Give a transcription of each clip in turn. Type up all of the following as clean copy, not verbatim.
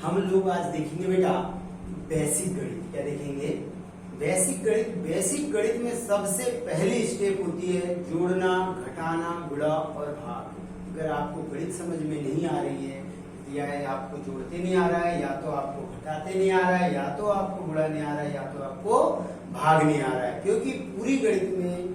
हम लोग आज देखेंगे बेटा बेसिक गणित। क्या देखेंगे? बेसिक गणित। बेसिक गणित में सबसे पहली स्टेप होती है जोड़ना, घटाना, गुणा और भाग। अगर आपको गणित समझ में नहीं आ रही है या आपको जोड़ते नहीं आ रहा है, या तो आपको घटाते नहीं आ रहा है, या तो आपको गुणा नहीं आ रहा है, या तो आपको भाग नहीं आ रहा है, क्योंकि पूरी गणित में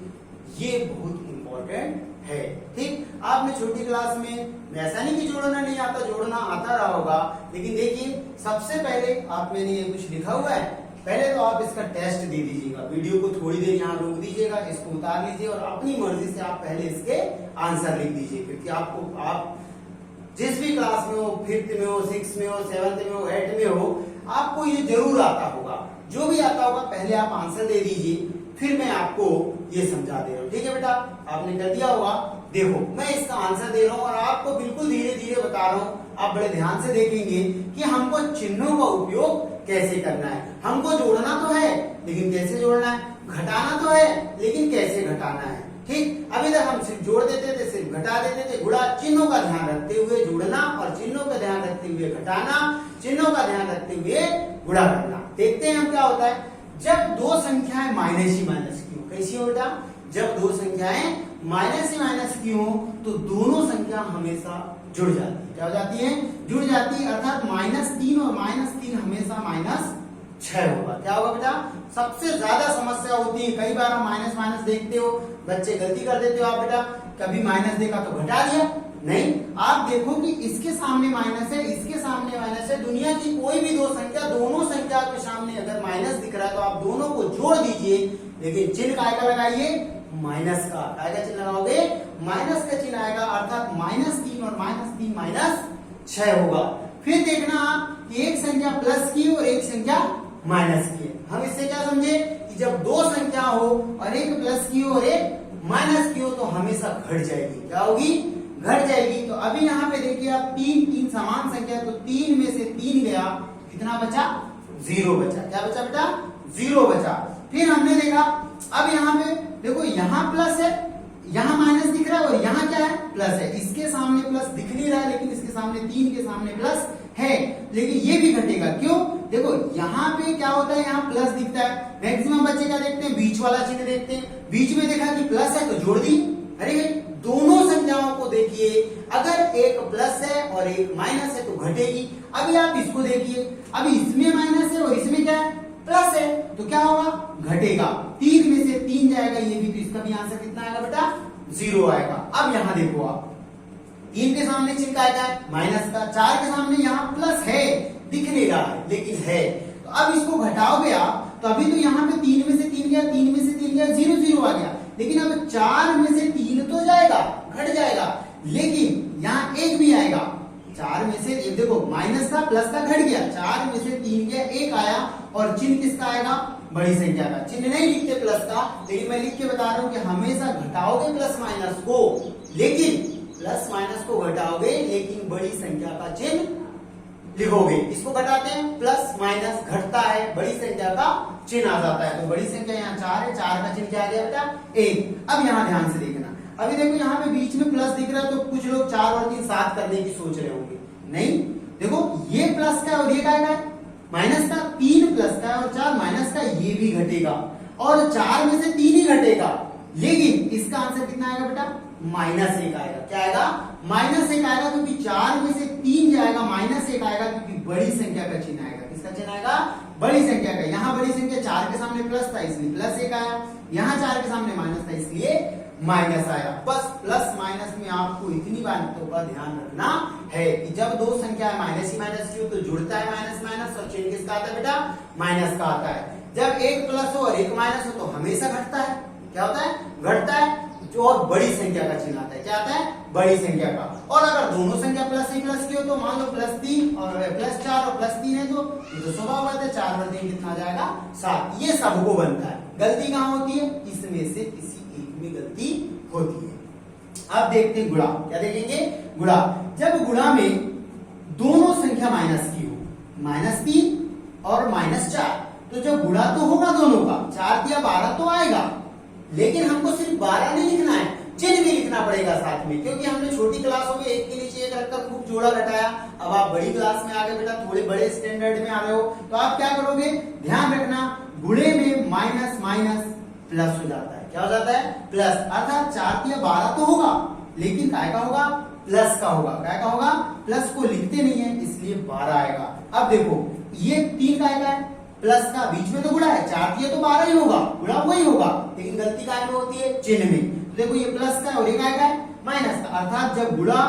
ये बहुत इंपॉर्टेंट है। ठीक, आपने छोटी क्लास में ऐसा नहीं कि जोड़ना नहीं आता, जोड़ना आता रहा होगा, लेकिन देखिए सबसे पहले आप मैंने ये कुछ लिखा हुआ है, पहले तो आप इसका टेस्ट दे दीजिएगा। वीडियो को थोड़ी देर यहाँ रोक दीजिएगा, इसको उतार लीजिए और अपनी मर्जी से आप पहले इसके आंसर लिख दीजिए, क्योंकि आपको आप जिस भी क्लास में हो, 5th में हो, 6th में हो, 7th में हो, 8th में हो, आपको ये जरूर आता होगा। जो भी आता होगा पहले आप आंसर दे दीजिए, फिर मैं आपको ये समझा दे रहा हूँ। ठीक है बेटा, आपने कर दिया होगा। देखो मैं इसका आंसर दे रहा हूँ और आपको बिल्कुल धीरे धीरे बता रहा हूँ। आप बड़े ध्यान से देखेंगे कि हमको चिन्हों का उपयोग कैसे करना है। हमको जोड़ना तो है, लेकिन कैसे जोड़ना है, घटाना तो है, लेकिन कैसे घटाना है। ठीक, अभी तक हम सिर्फ जोड़ देते थे, सिर्फ घटा देते थे। गुणा चिन्हों का ध्यान रखते हुए जोड़ना और चिन्हों का ध्यान रखते हुए घटाना, चिन्हों का ध्यान रखते हुए गुणा करना। देखते हैं हम क्या होता है जब दो संख्याएं माइनस ही माइनस की हो। कैसी हो बेटा? जब दो संख्याएं माइनस ही माइनस की हो तो दोनों संख्या हमेशा जुड़ जाती है। क्या हो जाती है? जुड़ जाती है, अर्थात -3 और -3 हमेशा -6 होगा। क्या होगा बेटा? सबसे ज्यादा समस्या होती है, कई बार हम माइनस माइनस देखते हो, बच्चे गलती कर देते हो। आप बेटा कभी माइनस देखा तो घटा दिया, नहीं, आप देखो कि इसके सामने माइनस है, इसके सामने माइनस है। दुनिया की कोई भी दो संख्या, दोनों संख्या के सामने अगर माइनस दिख रहा है तो आप दोनों को जोड़ दीजिए, लेकिन चिन्ह काय का लगाइए? माइनस का। काय का चिन्ह लगाओगे? माइनस का चिन्ह आएगा, अर्थात -3 और -3 -6 होगा। फिर देखना आप कि एक संख्या प्लस की और एक संख्या माइनस की है। हम इससे क्या समझे कि जब दो संख्या हो और एक प्लस की हो और एक माइनस की हो तो हमेशा घट जाएगी। क्या होगी? घट जाएगी। तो अभी यहाँ पे देखिए आप 3 समान संख्या, तो 3 में से 3 गया, कितना बचा? 0 बचा। क्या बचा बेटा? 0 बचा। फिर हमने देखा अब यहाँ पे देखो, यहाँ प्लस है, यहाँ माइनस दिख रहा है और यहाँ क्या है? प्लस है। इसके सामने प्लस दिख नहीं रहा है, लेकिन इसके सामने 3 के सामने प्लस है, लेकिन ये भी घटेगा। क्यों? देखो यहाँ पे क्या होता है, यहाँ प्लस दिखता है। मैक्सिमम बच्चे क्या देखते हैं? बीच वाला चिन्ह देखते हैं। बीच में देखा कि प्लस है तो जोड़ दी। अरे दोनों संख्याओं को देखिए, अगर एक प्लस है और एक माइनस है तो घटेगी। अभी आप इसको देखिए, अभी इसमें माइनस है और इसमें क्या है? प्लस है, तो क्या होगा? घटेगा। 3 में से 3 जाएगा, ये भी, तो इसका भी आंसर कितना आएगा बेटा? 0 आएगा। अब यहाँ देखो आप, 3 के सामने चिन्ह का है माइनस का, 4 के सामने यहाँ प्लस है, दिख नहीं रहा है लेकिन है। तो अब इसको घटाओगे आप, तो अभी तो यहाँ पे 3 में से 3 गया, 3 में से 3 गया, 0 0 आ गया, लेकिन अब 4 में से 3 तो जाएगा, घट जाएगा, लेकिन यहाँ 1 भी आएगा। 4 में से देखो, माइनस का प्लस का घट गया, 4 में से 3 गया, 1 आया, और चिन्ह किसका आएगा? बड़ी संख्या का। चिन्ह नहीं लिखते प्लस का, लेकिन मैं लिख के बता रहा हूं कि हमेशा घटाओगे प्लस माइनस को, लेकिन प्लस माइनस को घटाओगे, लेकिन बड़ी संख्या का चिन्ह लिखोगे। इसको घटाते हैं, प्लस माइनस घटता है, बड़ी संख्या का चिन्ह आ जाता है। तो बड़ी संख्या यहाँ 4 है, 4 का चिन्ह क्या आ गया बेटा? 1। अब यहाँ ध्यान से देखना, अभी देखो यहाँ पे बीच में प्लस दिख रहा है, तो कुछ लोग 4 और 3 साथ करने की सोच रहे होंगे। नहीं, देखो ये प्लस का और ये क्या है? माइनस का। 3 प्लस का और 4 माइनस का, ये भी घटेगा, और 4 में से 3 ही घटेगा, लेकिन इसका आंसर कितना आएगा बेटा? -1 आएगा। क्या आएगा? -1 आएगा, क्योंकि 4 में से 3 जाएगा, -1 आएगा, क्योंकि बड़ी संख्या का चिन्ह आएगा। किसका चिन्ह आएगा? बड़ी संख्या का। यहाँ बड़ी संख्या 4 के सामने प्लस था, इसलिए +1 आया, यहाँ 4 के सामने माइनस था, इसलिए माइनस आया। बस प्लस माइनस में आपको इतनी बातों का ध्यान रखना है कि जब दो संख्या माइनस ही माइनस की हो तो जुड़ता है माइनस माइनस, और चिन्ह किसका आता है बेटा? माइनस का आता है। जब एक प्लस हो और एक माइनस हो तो हमेशा घटता है। क्या होता है? घटता है। जो और बड़ी संख्या का चिन्ह आता है। क्या आता है? बड़ी संख्या का। और अगर दोनों संख्या प्लस ही प्लस की हो तो मान लो +3 और +4 और +3 है, तो ये तो स्वभावत है, 4 और 3 कितना जाएगा? 7। ये सबको बनता है। गलती कहाँ होती है? इसमें से किसी एक में गलती होती है। अब देखते हैं गुणा। क्या देखेंगे? गुणा। जब गुणा में दोनों संख्या माइनस की हो, -3 और -4, तो जब गुणा तो होगा दोनों का, 4 दिया 12 तो आएगा, लेकिन हमको सिर्फ 12 नहीं लिखना है, चिन्ह भी लिखना पड़ेगा साथ में, क्योंकि हमने छोटी क्लासों में एक के नीचे एक रखकर खूब जोड़ा घटाया। अब आप बड़ी क्लास में आ गए बेटा, थोड़े बड़े स्टैंडर्ड में आ रहे हो, तो आप क्या करोगे, ध्यान रखना गुणे में माइनस माइनस प्लस हो जाता है। क्या हो जाता है, प्लस, अर्थात 4 या 12 तो होगा, लेकिन काय का होगा, प्लस का होगा। काय का होगा, प्लस को लिखते नहीं है इसलिए 12 आएगा। अब देखो ये 3 काय का है, प्लस का, बीच में तो गुणा है, 4 दिए तो 12 ही होगा, गुणा वही होगा, लेकिन गलती काय में होती है, चिन्ह में। तो देखो ये प्लस का है और ये काय का है, माइनस का, अर्थात जब गुणा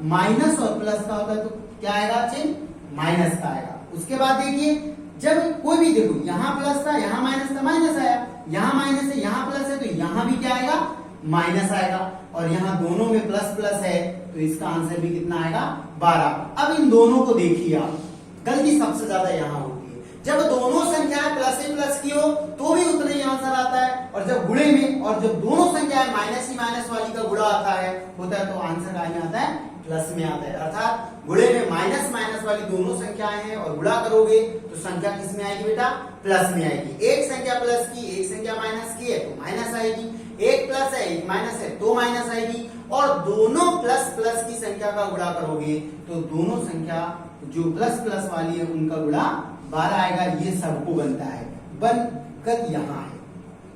माइनस और प्लस का होता है तो क्या आएगा, चिन्ह माइनस का आएगा। उसके बाद देखिए जब कोई भी, देखो यहाँ प्लस था, यहाँ माइनस था, माइनस आया, यहाँ माइनस है, यहाँ प्लस है, तो यहाँ भी क्या आएगा, माइनस आएगा, और यहाँ दोनों में प्लस प्लस है तो इसका आंसर भी कितना आएगा, 12। अब इन दोनों को देखिए आप, गलती सबसे ज्यादा यहाँ होती है, जब दोनों संख्याएं प्लस ही प्लस की हो तो भी उतना ही आंसर आता है, और जब गुणे में, और जब दोनों संख्याएं माइनस ही माइनस वाली का गुणा आता है होता है तो आंसर काय में आता है, प्लस में आता है। अर्थात गुणे में माइनस माइनस वाली दोनों संख्याएं हैं और गुणा करोगे तो संख्या किस में आएगी बेटा, प्लस में आएगी। एक संख्या प्लस की, एक संख्या माइनस की है तो माइनस आएगी, एक प्लस है एक माइनस है तो माइनस आएगी, और दोनों प्लस प्लस की संख्या का गुणा करोगे तो दोनों संख्या जो प्लस प्लस वाली है उनका गुणा 12 आएगा। ये सबको बनता है, बनकर यहाँ है,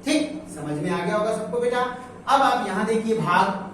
ठीक, समझ में आ गया होगा सबको बेटा। अब आप यहाँ देखिए भाग,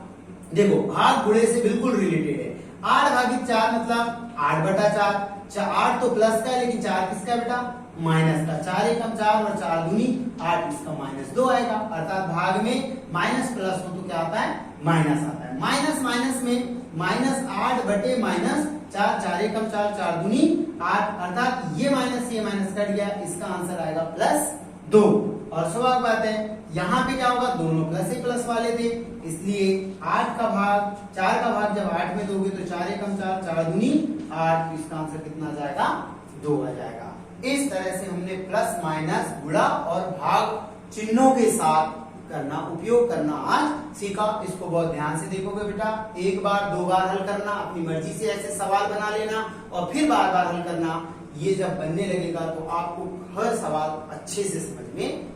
देखो भाग गुणे से बिल्कुल रिलेटेड है। 8 भागित 4 मतलब 8/4, 8 तो प्लस का है लेकिन 4 किसका बेटा, माइनस का, 4 एकम 4 और 4 दूनी 8, इसका -2 आएगा। अर्थात भाग में माइनस प्लस हो तो क्या आता है, माइनस आता है। माइनस माइनस में -8 बटे -4, 4 एकम 4, 4 दूनी 8, अर्थात ये माइनस कट गया, इसका आंसर आएगा +2। और स्वाभाविक बात है यहाँ पे क्या होगा, दोनों प्लस ही प्लस वाले थे, इसलिए 8 का भाग 4 का भाग जब 8 में दोगे तो 4 एकम 4, 4 दूनी 8, तो इसका आंसर कितना आ जाएगा, 2 आ जाएगा। इस तरह से हमने प्लस माइनस गुणा और भाग चिन्हों के साथ करना, उपयोग करना आज सीखा। इसको बहुत ध्यान से देखोगे बेटा, एक बार 2 बार हल करना, अपनी मर्जी से ऐसे सवाल बना लेना और फिर बार बार हल करना। ये जब बनने लगेगा तो आपको हर सवाल अच्छे से समझ में